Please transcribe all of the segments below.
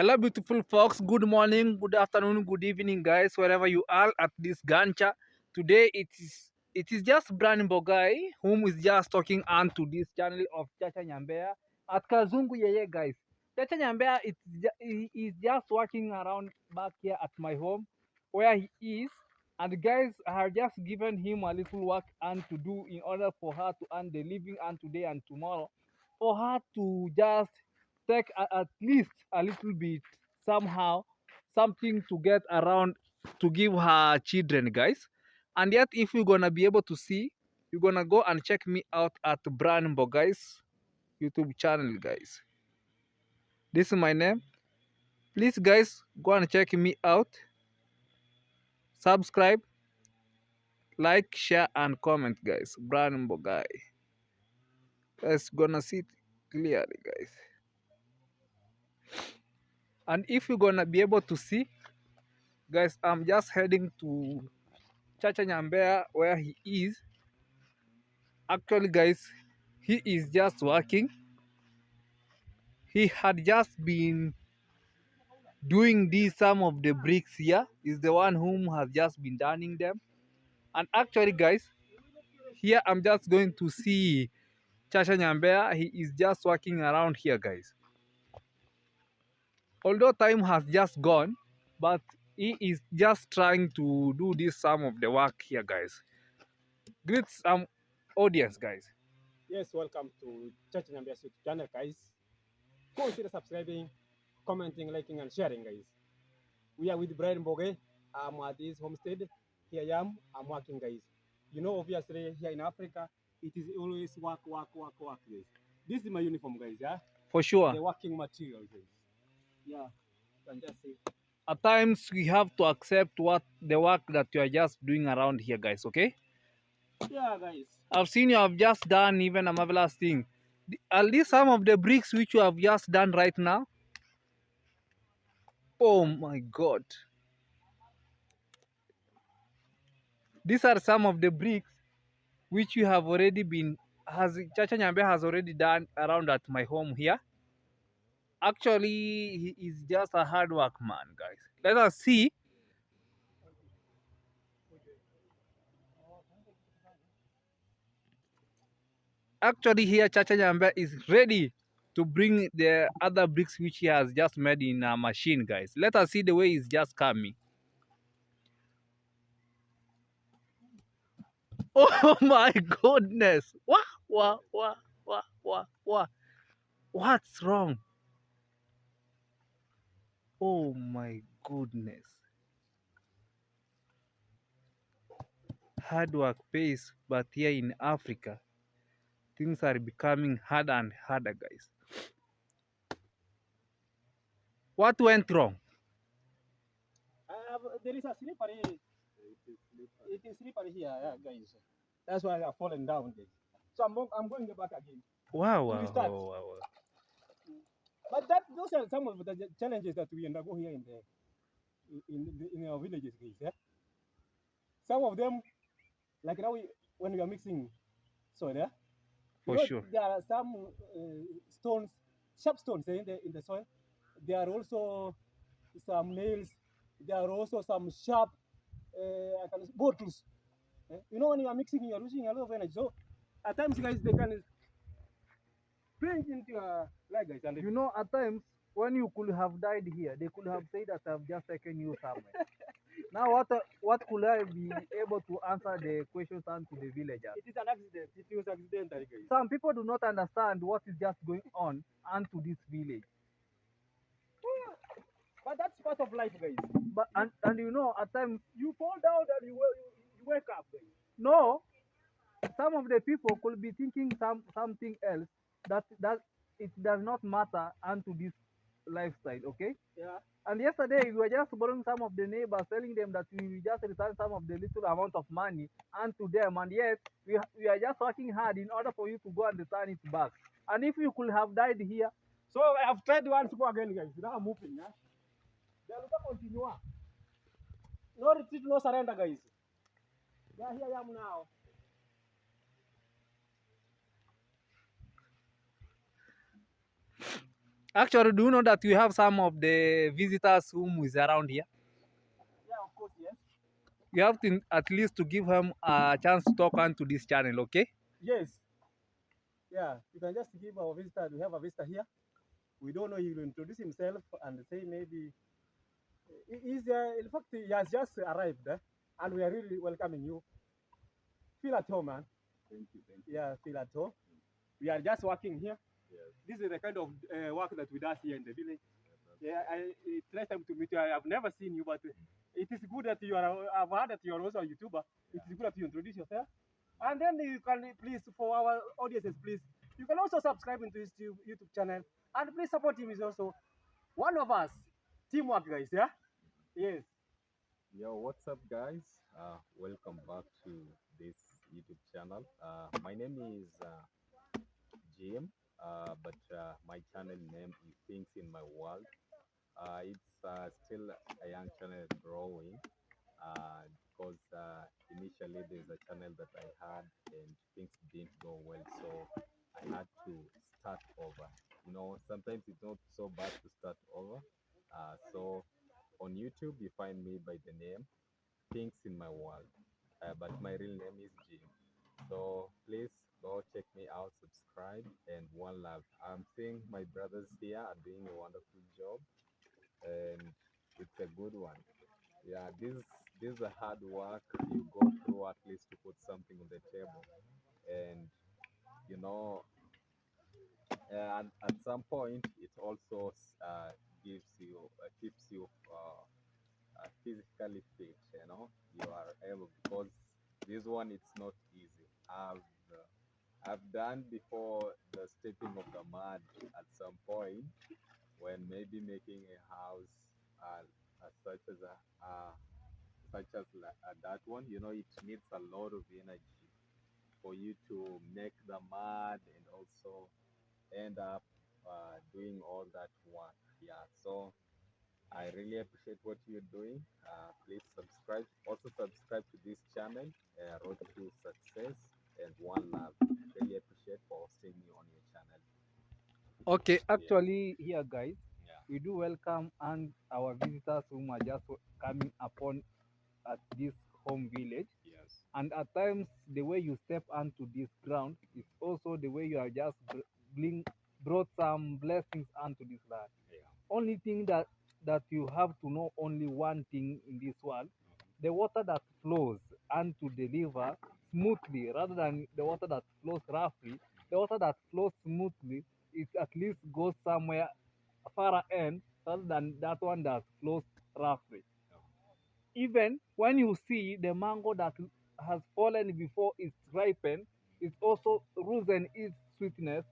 Hello, beautiful folks. Good morning, good afternoon, good evening, guys, wherever you are at this gancha. Today it is just Brian Bogai whom is just talking on to this channel of Chacha Nyambea at Kazungu Yeye, guys. Chacha Nyambea he is just walking around back here at my home where he is, and guys I have just given him a little work and to do in order for her to earn the living and today and tomorrow, for her to just take at least a little bit somehow something to get around to give her children, guys. And yet if you're gonna be able to see, you're gonna go and check me out at Brian Bogai's YouTube channel, guys. This is my name. Please, guys, go and check me out. Subscribe, like, share, and comment, guys. Brian Bogai. Guys, gonna see it clearly, guys. And if you're gonna be able to see, guys, I'm just heading to Chacha Nyambea where he is. Actually, guys, he is just working. He had just been doing these some of the bricks here. Is the one whom has just been dunning them. And actually, guys, here I'm just going to see Chacha Nyambea. He is just working around here, guys. Although time has just gone, but he is just trying to do this some of the work here, guys. Greet some audience, guys. Yes, welcome to Church Nyambia's YouTube channel, guys. Consider subscribing, commenting, liking, and sharing, guys. We are with Brian Boge. I'm at his homestead. Here I am. I'm working, guys. You know, obviously, here in Africa, it is always work, guys. This is my uniform, guys, yeah? For sure. The working material, guys. Yeah, you can just see. At times, we have to accept what the work that you are just doing around here, guys, okay? Yeah, guys. I've seen you have just done even a marvelous thing. At least some of the bricks which you have just done right now. Oh my God. These are some of the bricks which you have already been, Chacha Nyambe has already done around at my home here. Actually, he is just a hard work man, guys. Let us see. Actually, here Chacha Nyambe is ready to bring the other bricks which he has just made in a machine, guys. Let us see the way he's just coming. Oh my goodness. What? What's wrong? Oh my goodness. Hard work pays, but here in Africa, things are becoming harder and harder, guys. What went wrong? There is a slippery. It is slippery here, yeah, guys. That's why I have fallen down, guys. So I'm going back again. Wow. But those are some of the challenges that we undergo here in our villages, guys. Yeah? Some of them, like now when we are mixing soil, yeah, For sure. there are some stones, sharp stones in the soil. There are also some nails. There are also some sharp bottles. You know, when you are mixing, you are losing a lot of energy. So at times, guys, they can pinch into your leg, guys. And You know, at times, when you could have died here, they could have said that I've just taken you somewhere. Now, what could I be able to answer the questions and to the villagers? it is an accident. It was accidental, guys. Some people do not understand what is just going on to this village. But that's part of life, guys. But and you know, at times, You fall down and you wake up, guys. no, some of the people could be thinking something else that it does not matter unto this lifestyle, okay? Yeah. And yesterday we were just borrowing some of the neighbors, telling them that we will just return some of the little amount of money unto them, and yet we are just working hard in order for you to go and return it back. And if you could have died here, So I have tried once more again, guys. Now I'm moving. Yeah? They are going to continue. No retreat, no surrender, guys. Yeah, here I am now. Actually, do you know that we have some of the visitors whom is around here? Yeah, of course, yes. You have to at least to give him a chance to talk on to this channel, okay? Yes, yeah. You can just give our visitor. We have a visitor here. We don't know. He will introduce himself and say maybe he's. In fact, he has just arrived, and we are really welcoming you. Feel at home, man. Thank you. Thank you. Yeah, feel at home. We are just working here. Yes. This is the kind of work that we do here in the village. Yeah, it's nice time to meet you. I have never seen you, but it is good that you are. I've heard that you are also a YouTuber. It is good that you introduce yourself, and then you can please, for our audiences, please, you can also subscribe into his YouTube channel, and please support him. He's also one of us. Teamwork, guys. Yeah. Yes. Yo, what's up, guys? Welcome back to this YouTube channel. My name is Jim, but my channel name is Things in My World. It's still a young channel growing because initially there's a channel that I had and things didn't go well, so I had to start over. You know, sometimes it's not so bad to start over. So on YouTube, you find me by the name Things in My World, but my real name is Jim. So please go check me out, subscribe, and one love. I'm seeing my brothers here are doing a wonderful job, and it's a good one. Yeah, this is a hard work you go through at least to put something on the table, and you know, and at some point it also gives you keeps you physically fit. You know, you are able because this one it's not easy. I've done before the stepping of the mud at some point when maybe making a house uh, such as that one. You know, it needs a lot of energy for you to make the mud and also end up doing all that work. Yeah, so I really appreciate what you're doing. Please subscribe. Also subscribe to this channel, Road to Success and One Love. Really appreciate for hosting me on your channel. Okay, Yeah, actually, here, guys, yeah, we do welcome and our visitors whom are just coming upon at this home village. yes, And at times, the way you step onto this ground is also the way you are just bring, brought some blessings onto this land. yeah, Only thing that you have to know only one thing in this world: mhm, the water that flows onto the river smoothly, rather than the water that flows roughly. The water that flows smoothly, it at least goes somewhere far end rather than that one that flows roughly. oh, Even when you see the mango that has fallen before it's ripened, it also loses its sweetness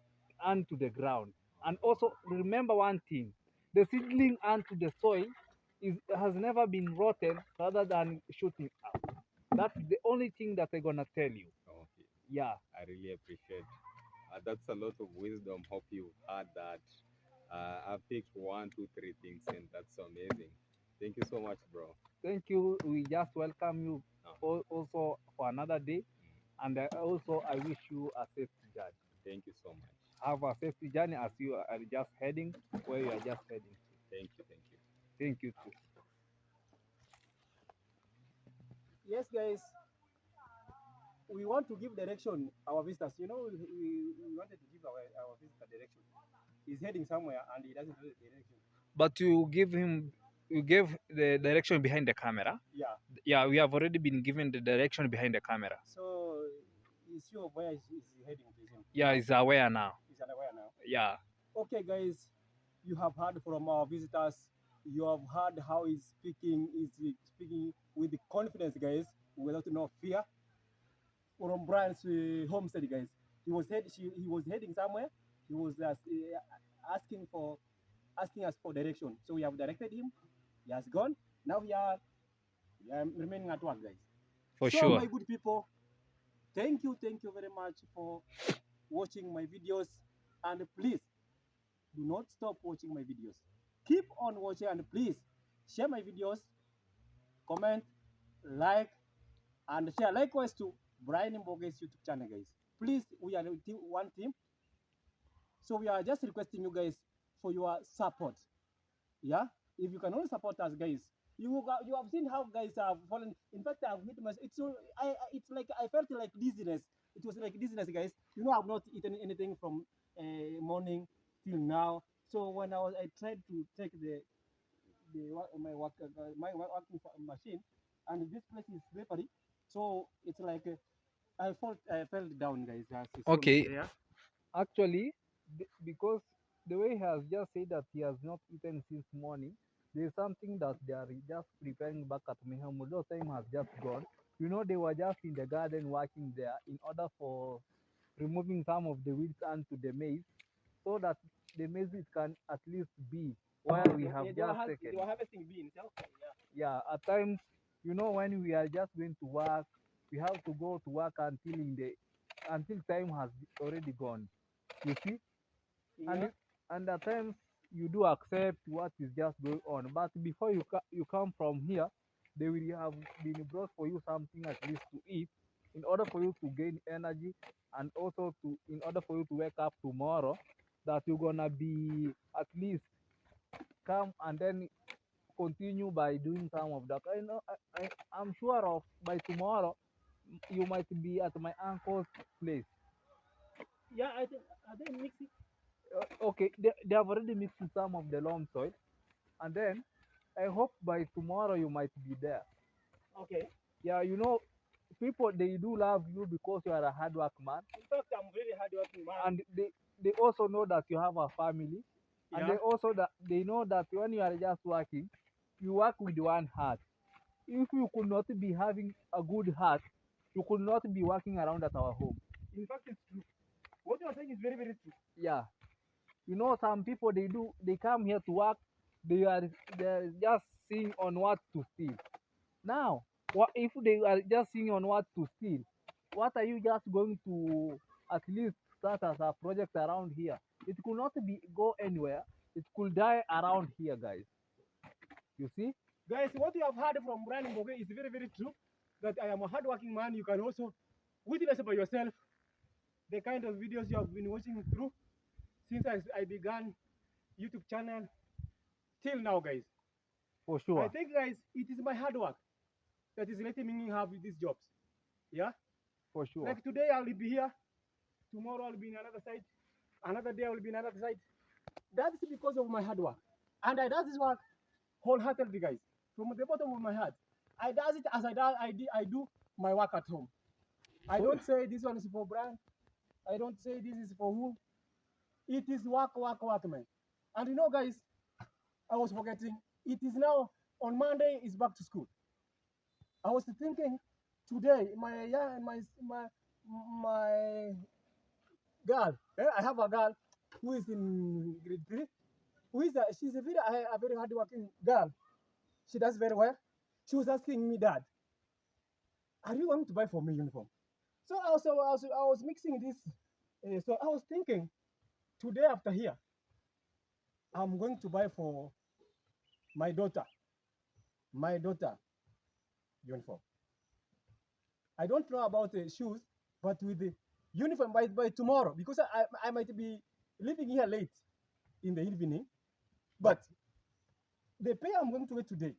onto the ground. And also remember one thing: the seedling onto the soil has never been rotten rather than shooting up. That's the only thing that I'm gonna tell you. okay. Yeah. I really appreciate. That's a lot of wisdom. Hope you had that. I've picked one, two, three things, and that's amazing. Thank you so much, bro. Thank you. We just welcome you Uh, also for another day. And also I wish you a safe journey. Thank you so much. Have a safety journey as you are just heading where you are just heading to. Thank you. Thank you. Thank you too. Yes, guys. We want to give direction our visitors. You know, we wanted to give our visitor direction. He's heading somewhere and he doesn't know the direction. But you gave the direction behind the camera. Yeah. Yeah, we have already been given the direction behind the camera. So he's sure of where he's heading to him. Yeah, he's aware now. He's unaware now. Yeah. Okay, guys, you have heard from our visitors. You have heard how he's speaking. He's speaking with confidence, guys, without no fear. From Brian's homestead, guys. He was heading somewhere. He was asking for asking us for direction. So we have directed him. He has gone. Now we are remaining at work, guys. For So sure. my good people, thank you very much for watching my videos, and please do not stop watching my videos. Keep on watching, and please share my videos, comment, like, and share. Likewise to Brian Mboge's YouTube channel, guys. Please, we are one team. So we are just requesting you guys, for your support. Yeah, if you can only support us, guys, you have seen how guys have fallen. In fact, I've hit my. It's so it's like I felt like dizziness. It was like dizziness, guys. You know, I've not eaten anything from morning till now. So when I tried to take my working machine, and this place is slippery, so it's like I fell down, guys. As you saw me Okay, there. actually, because the way he has just said that he has not eaten since morning, there is something that they are just preparing back at Mehamu. Those time has just gone. You know, they were just in the garden working there in order for removing some of the weeds onto the maize, so that the maize can at least be where we have just taken. They were harvesting beans. Okay, Yeah, at times, you know, when we are just going to work, we have to go to work until time has already gone. You see, yeah. and Yeah. and at times you do accept what is just going on, but before you come from here, they will have been brought for you something at least to eat, in order for you to gain energy, and also to in order for you to wake up tomorrow, that you're gonna be at least come and then continue by doing some of that. I know I'm sure of by tomorrow you might be at my uncle's place. Yeah, I think are they mixing? Okay, they have already mixed with some of the loam soil, and then I hope by tomorrow you might be there. Okay. Yeah, you know, people they do love you because you are a hard work man, In fact, I'm really hardworking man. and they also know that you have a family, and Yeah. they also that they know that when you are just working, you work with one heart. If you could not be having a good heart, you could not be working around at our home. In fact, it's true. What you are saying is very, very true. Yeah, you know, some people they come here to work, they're just seeing on what to steal. Now, what if they are just seeing on what to steal? What are you just going to at least start as a project around here? It could not be go anywhere. It could die around here, guys. You see? Guys, what you have heard from Brian Mboge is very, very true. That I am a hardworking man. You can also witness by yourself the kind of videos you have been watching through since I began YouTube channel till now, guys. For I sure. think, guys, it is my hard work that is letting me have these jobs. Yeah. For sure. Like today, I'll be here. Tomorrow, I'll be in another side. Another day, I will be in another side. That is because of my hard work, and I do this work wholeheartedly, guys, from the bottom of my heart. I does it as I do my work at home. I don't say this one is for brand. I don't say this is for who. It is work, work, work, man. And you know, guys, I was forgetting. It is now on Monday. Is back to school. I was thinking today, my girl. I have a girl who is in grade 3. She's a very hardworking girl. She does very well. She was asking me, Dad, are you going to buy for me uniform? So I was mixing this. So I was thinking today after here, I'm going to buy for my daughter, my daughter uniform. I don't know about the shoes, but with the uniform by tomorrow, because I might be leaving here late in the evening, but the pay I'm going to get today,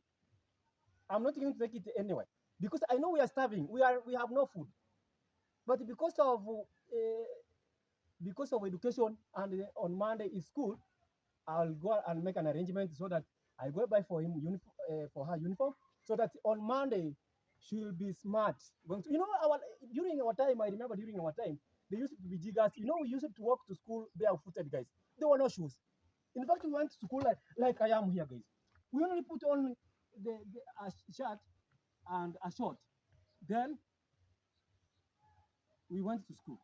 I'm not going to take it anyway because I know we are starving. We have no food, but because of education and on Monday is school, I'll go and make an arrangement so that I go buy for him for her uniform, so that on Monday she'll be smart. Going to, during our time, I remember during our time, they used to be jiggers. You know, we used to walk to school barefooted, guys. There were no shoes. In fact, we went to school like I am here, guys. We only put on a shirt and a short. Then we went to school.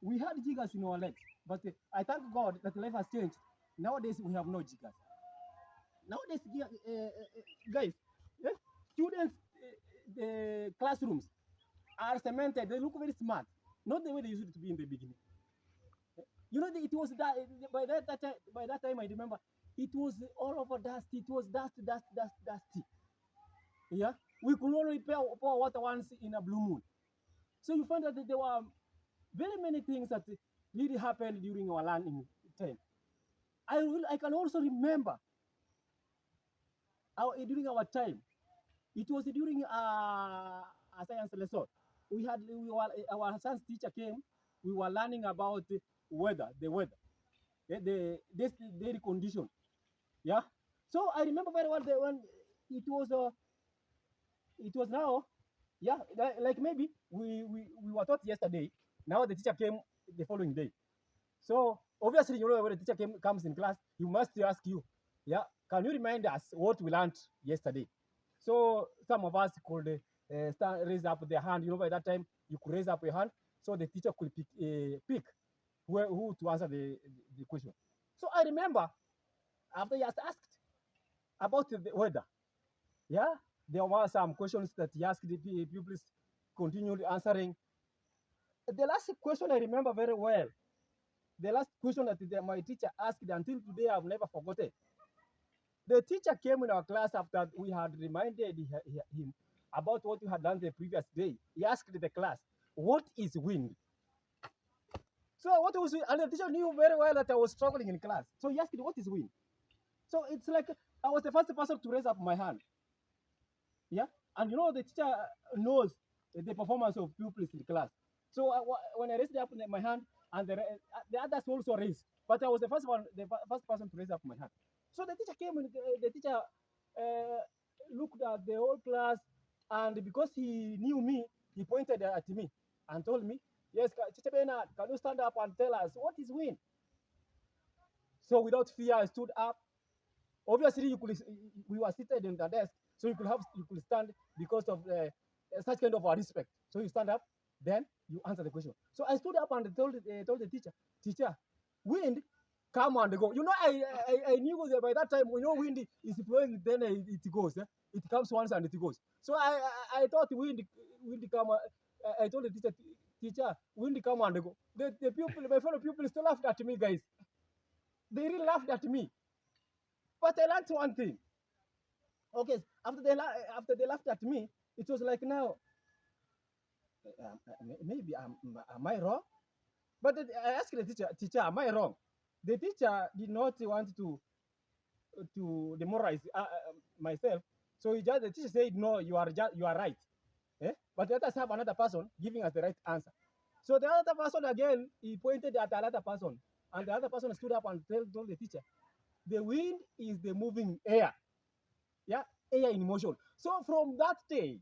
We had jiggers in our legs, but I thank God that life has changed. Nowadays, we have no jiggers. Nowadays, guys, students, the classrooms are cemented. They look very smart, not the way they used to be in the beginning. You know, it was that by that time I remember it was all over dusty. It was dusty. Yeah, we could only pour water once in a blue moon. So you find that there were very many things that really happened during our learning time. I can also remember during our time. It was during a science lesson. We were our science teacher came. We were learning about the weather, this daily condition. Yeah. So I remember very well when it was now. Yeah, like maybe we were taught yesterday. Now the teacher came the following day. So obviously, you know, when the teacher comes in class, he must ask you, yeah, can you remind us what we learned yesterday? So some of us could raise up their hand. You know, by that time you could raise up your hand, so the teacher could pick who to answer the question. So I remember after he has asked about the weather, yeah, there were some questions that he asked the pupils, continued answering. The last question I remember very well. The last question that my teacher asked until today, I've never forgotten. The teacher came in our class after we had reminded him about what we had done the previous day. He asked the class, "What is wind?" So what was wind? And the teacher knew very well that I was struggling in class. So he asked, "What is wind?" So it's like I was the first person to raise up my hand. Yeah, and you know the teacher knows the performance of pupils in the class. So when I raised up my hand, and the others also raised, but I was the first person to raise up my hand. So the teacher came and the teacher looked at the whole class, and because he knew me, he pointed at me and told me, "Yes, Teacher Bernard, can you stand up and tell us what is wind?" So without fear, I stood up. Obviously, we were seated in the desk, so you could stand because of such kind of respect. So you stand up, then you answer the question. So I stood up and told the teacher, wind come and go. You know, I knew that by that time, you know, wind is flowing, then it goes. It comes once and it goes. So I thought wind come. I told the teacher, wind come and go. The pupil, my fellow pupils, still laughed at me, guys. They really laughed at me. But I learned one thing. Okay, after they laughed at me, it was like now maybe am I wrong? But I asked the teacher, am I wrong? The teacher did not want to demoralize myself, so the teacher said, no, you are right. But let us have another person giving us the right answer. So the other person again, he pointed at another person, and the other person stood up and told the teacher, the wind is the moving air. Yeah, air in motion. So from that day,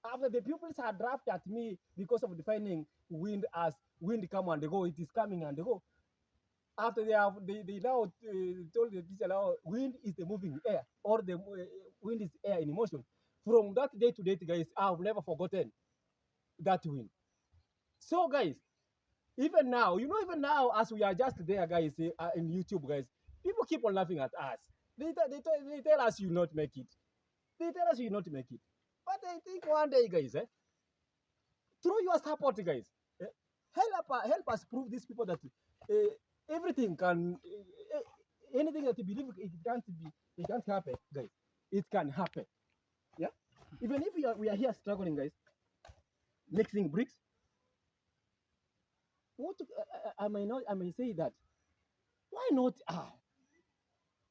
after the pupils had laughed at me because of defining wind as wind come and go, it is coming and go. After they now told the teacher now wind is the moving air, or the wind is air in motion. From that day to date, guys, I've never forgotten that wind. So guys, even now, you know, even now as we are just there, guys, in YouTube, guys, people keep on laughing at us. They tell us you not make it. They tell us you not make it. But I think one day, guys, through your support, guys, eh, help us prove these people that everything can, anything that you believe it can't happen, guys. It can happen. Yeah. Even if we are here struggling, guys, mixing bricks. I may say that. Why not?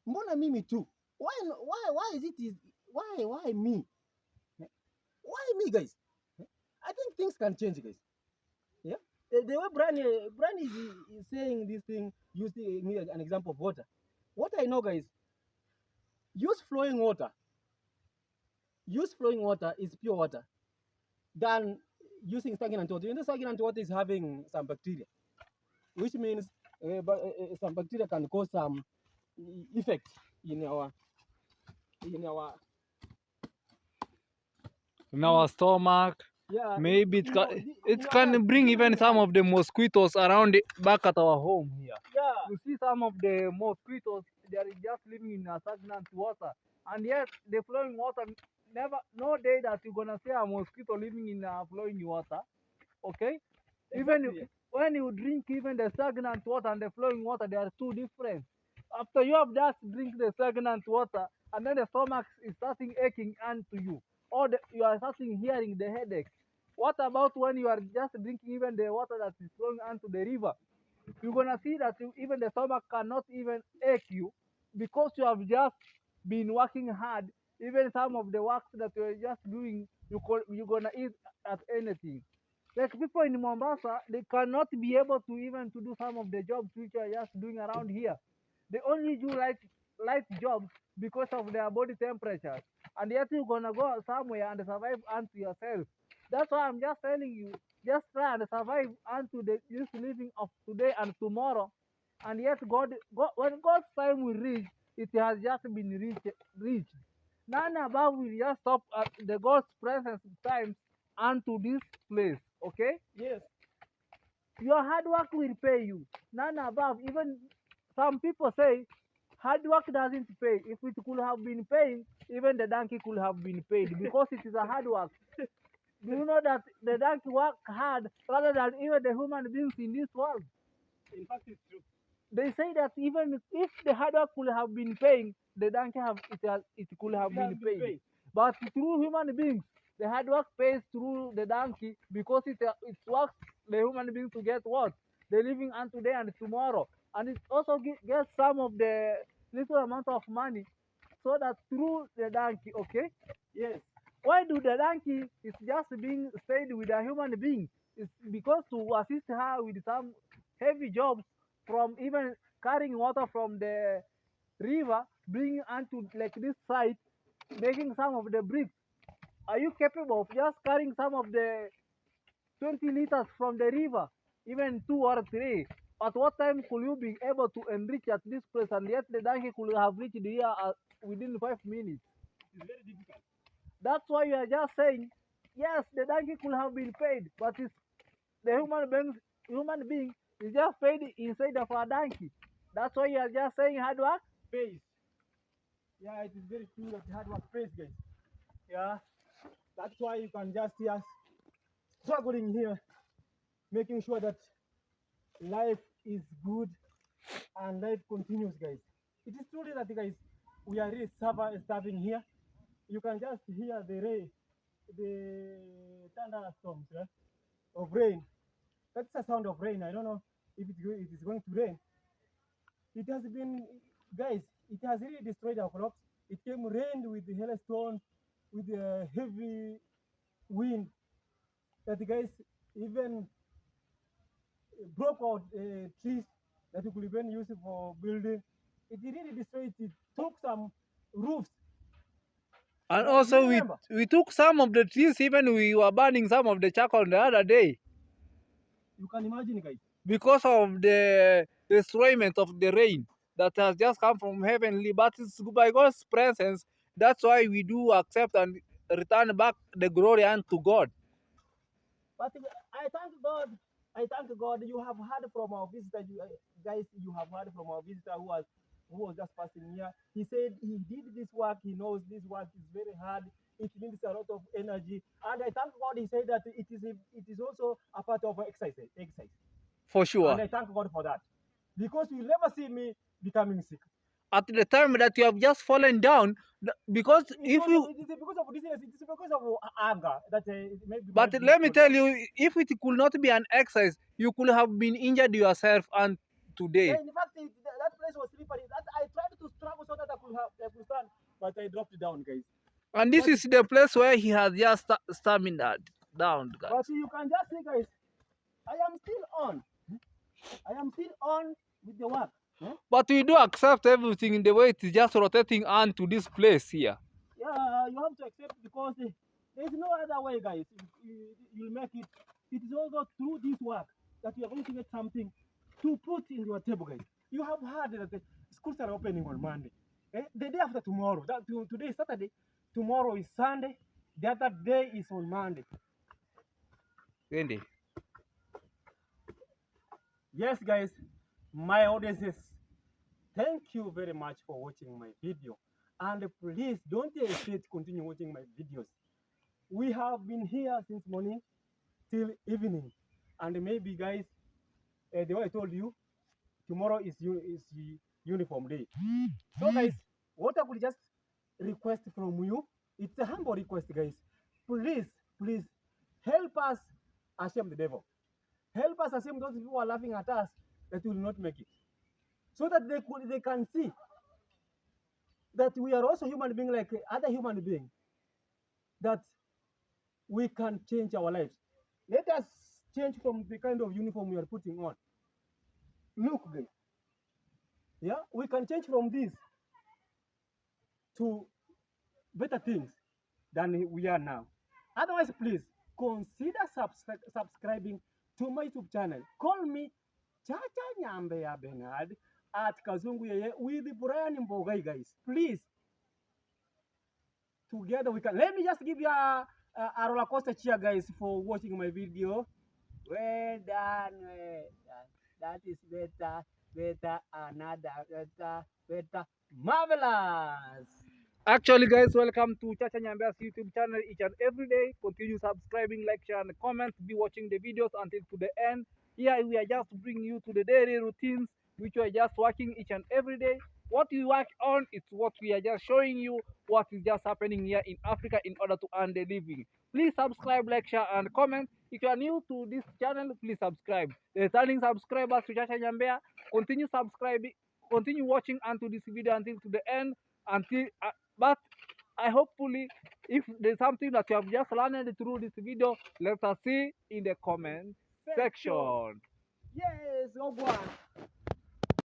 Mbona mimi too? Why is it why me? Why me, guys? I think things can change, guys. Yeah. The way Brian is saying this thing, using an example of water. What I know, guys, use flowing water. Use flowing water is pure water than using stagnant water. You know, stagnant water is having some bacteria, which means some bacteria can cause some effect in our in our stomach. yeah. Maybe In our, it in can our, bring even in some our, of the mosquitoes around back at our home here. yeah. You see some of the mosquitoes, they are just living in a stagnant water. And yes, the flowing water, never, no day that you're gonna see a mosquito living in flowing water. Okay? Even Exactly. when you drink even the stagnant water and the flowing water, they are two different. After you have just drink the stagnant water, and then the stomach is starting aching unto you, or you are starting hearing the headache. What about when you are just drinking even the water that is flowing onto the river? you're gonna see that even the stomach cannot even ache you because you have just been working hard. Even some of the works that you're just doing, you're gonna eat at anything. Like people in Mombasa, they cannot be able to even to do some of the jobs which are just doing around here. They only do light jobs because of their body temperatures, and yet you're gonna go somewhere and survive unto yourself. That's why I'm just telling you, just try and survive unto this living of today and tomorrow, and yet God, when God's time will reach, it has just been reached. None above will just stop at the God's presence times unto this place. Okay, Yes. your hard work will pay you. None above. Even some people say hard work doesn't pay. If it could have been paying, even the donkey could have been paid because it is a hard work. Do you know that the donkey work hard rather than even the human beings in this world? In fact, it's true. They say that even if the hard work could have been paying, the donkey it could have It has been been paid. paid. But through human beings, the hard work pays through the donkey because it works the human beings to get what? The living and today and tomorrow. And it also gets some of the little amount of money so that through the donkey, okay? Yes. Why do the donkey is just being stayed with a human being? It's because to assist her with some heavy jobs from even carrying water from the river, bringing onto like this site, making some of the bricks. Are you capable of just carrying some of the 20 liters from the river, even 2 or 3? At what time could you be able to enrich at this place? And yet the donkey could have reached here within 5 minutes. It's very difficult. That's why you are just saying, yes, the donkey could have been paid, but it's the human being is just paid inside of a donkey. That's why you are just saying hard work. Pays. Yeah, it is very true that hard work pays, guys. Yeah. That's why you can just see us struggling here, making sure that life is good and life continues, guys. It is truly that, guys, we are really starving here. You can just hear the thunderstorms, of rain. That's the sound of rain. I don't know if it is going to rain. It has been, guys, it has really destroyed our crops. It came rained with the hailstones, with the heavy wind that, guys, even broke out trees that you could even use it for building. It really destroyed it. Took some roofs. And Do also you we remember? we took some of the trees, even we were burning some of the charcoal the other day You can imagine, guys. because of the destroyment of the rain that has just come from heavenly. But it's by God's presence. That's why we do accept and return back the glory unto God. But I thank God. I thank God. You have heard from our visitor, guys. You have heard from our visitor who was just passing here. He said he did this work. He knows this work is very hard. It needs a lot of energy. And I thank God. He said that it is also a part of exercise. For And sure. I thank God for that, because you never see me becoming sick. At the time that you have just fallen down, because if you It is because of dizziness. It is because of anger that but might be let me caused. tell you, if it could not be an exercise, you could have been injured yourself and today. Yeah, in fact, that place was slippery. That I tried to struggle so that I could stand, but I dropped down, guys. And this But- is the place where he has just stamina down, guys. But you can just see, guys, I am still on. I am still on with the work. But we do accept everything in the way it is just rotating on to this place here. Yeah, you have to accept, because there is no other way, guys. You'll make it. It is also through this work that you are going to get something to put in your table, guys. You have heard that the schools are opening on Monday. The day after tomorrow. Today is Saturday. Tomorrow is Sunday. The other day is on Monday. Really. Yes, guys, my audiences, thank you very much for watching my video. And please don't hesitate to continue watching my videos. We have been here since morning till evening. And maybe, guys, the way I told you, tomorrow is uniform day. So, guys, what I could just request from you, it's a humble request, guys. Please help us ashame the devil. Help us ashame those people who are laughing at us. that will not make it, so that they can see that we are also human beings like other human beings, that we can change our lives. Let us change from the kind of uniform we are putting on. Look, guys, yeah, we can change from this to better things than we are now. Otherwise, please consider subscribing to my YouTube channel. Call me Chacha Nyambeya Bernard at Kazungu Yeye with Brian Mbogai, guys. Please, together we can. Let me just give you a roller coaster cheer, guys, for watching my video. Well done, well done. That is better, better, another better, better, marvelous. Actually, guys, welcome to Chacha Nyambea's YouTube channel each and every day. Continue subscribing, like, share, and comment. Be watching the videos until to the end. Here we are just bringing you to the daily routines which we are just working each and every day. What we work on is what we are just showing you what is just happening here in Africa in order to earn the living. Please subscribe, like, share, and comment. If you are new to this channel, please subscribe. The returning subscribers to Chacha Nyambea, continue subscribing, continue watching until this video until to the end. But I hopefully, if there's something that you have just learned through this video, let us see in the comment section. Yes, oh boy.